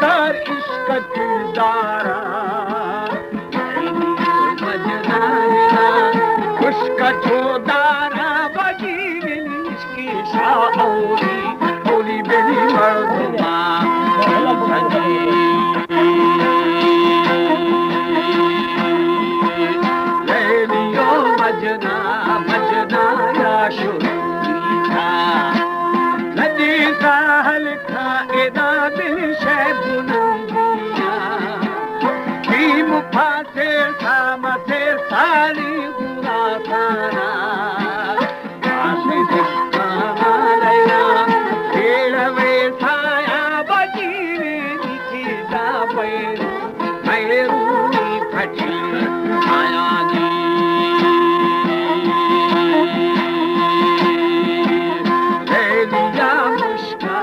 dar ishq dildara majnana uska chodara bagi ishqi shauri holy beli marduma leliyo majna majna ya shurita nadi sahal kha eda bil सारी बुरा सारा आशी दिखाना खेलवे छाया बजीरे नीचे जा पैरू पैरूनी फटी आया जी ले लिया मुश्का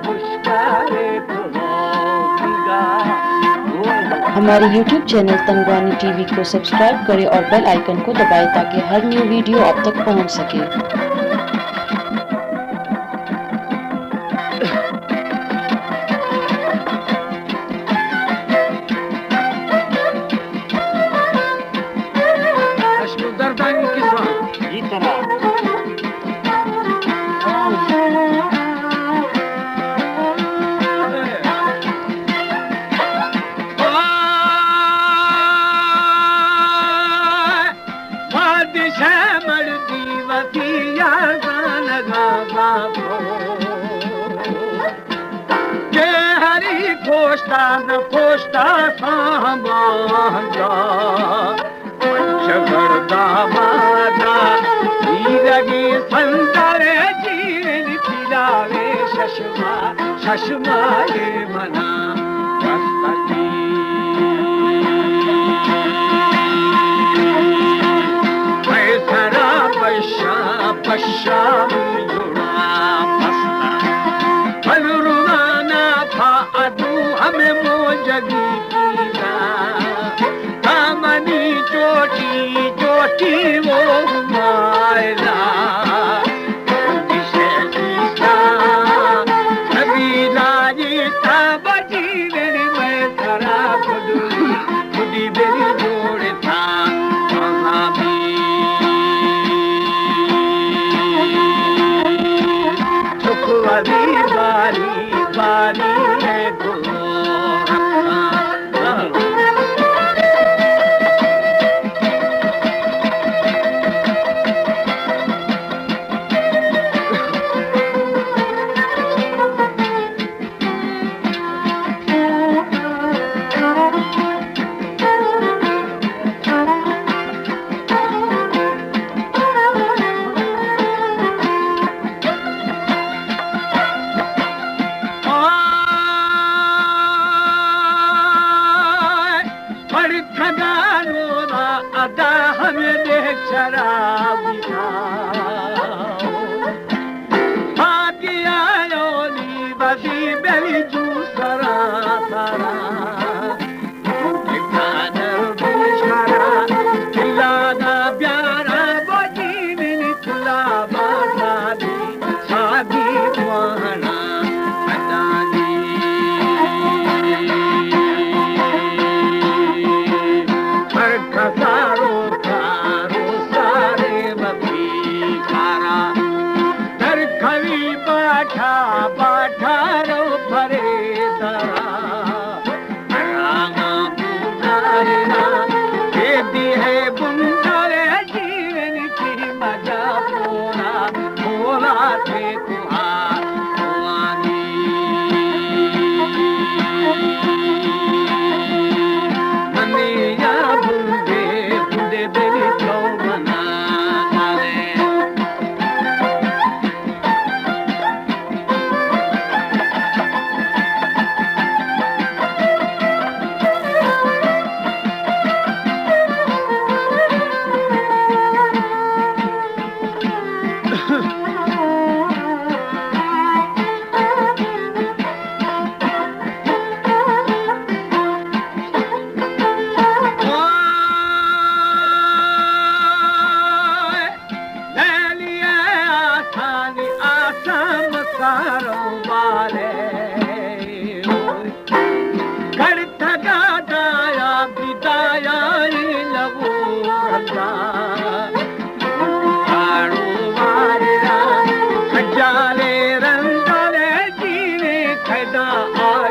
मुश्का रे हमारे YouTube चैनल तंगवानी टीवी को सब्सक्राइब करें और बेल आइकन को दबाएं ताकि हर न्यू वीडियो आप तक पहुंच सके। Posta na posta samanja panchagarda mada iragi sandare jeevan pilave shashma shashma ye mana rastati maisara pasha pasha yura pasta balurana pha adu हमें मोजगी कीरा कामनी चोटी चोटी वो मायला दिशे दिशा कभी लाजी था बजी मेरी मैं सारा खुदी मेरी जोड़ था वहाँ भी सुख वाली बारी बारी है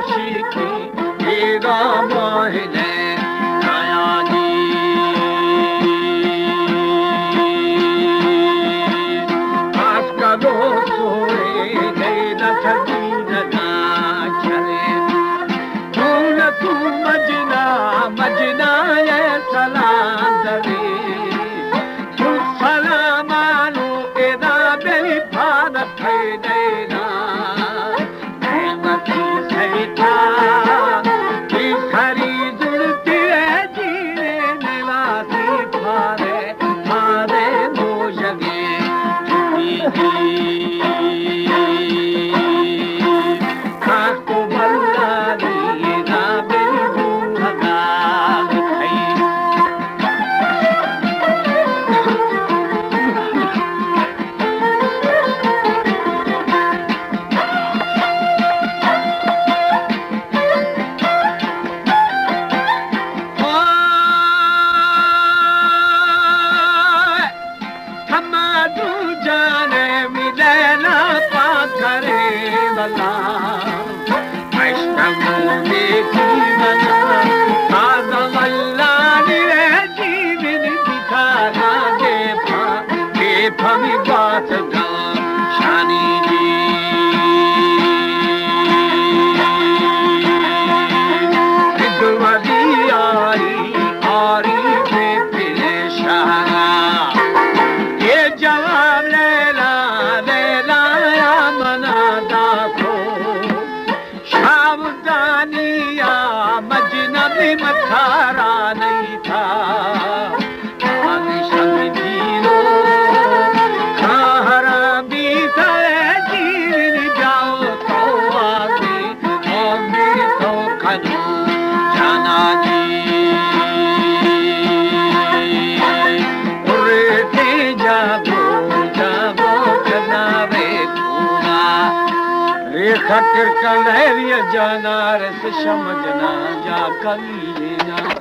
आशिकी हेरा मोहने आया जी आस करो सोए गए न थकी न चले तू मजना मजना ये सलाम दरे तू सलामानो एदा बेली भारत है देना मती सैता की खरी जुड़ती है जीने निवासी फारे फारे मोजगे चुकी खाको बल्ला दिएगा मेरी भूखगाल खई थमादू जाने मिले ना पाथरे बला वैष्णवों में जीवना आजा वल्ला निरे जीवन दिखाना के फमी बात गा शानी जी विद्वदी आई आरी पे पेशाना ये जवाब लेला लेला या मनादा को सावधानिया मजनबी मथारा नहीं था जीरो खाहरा भी था जीवन जाओ तो आगे और मेरे तो खनो जाना जी उड़ते जागो जागो कनारे पूरा रे खटर कलहरिया जाना रस समझना जा कली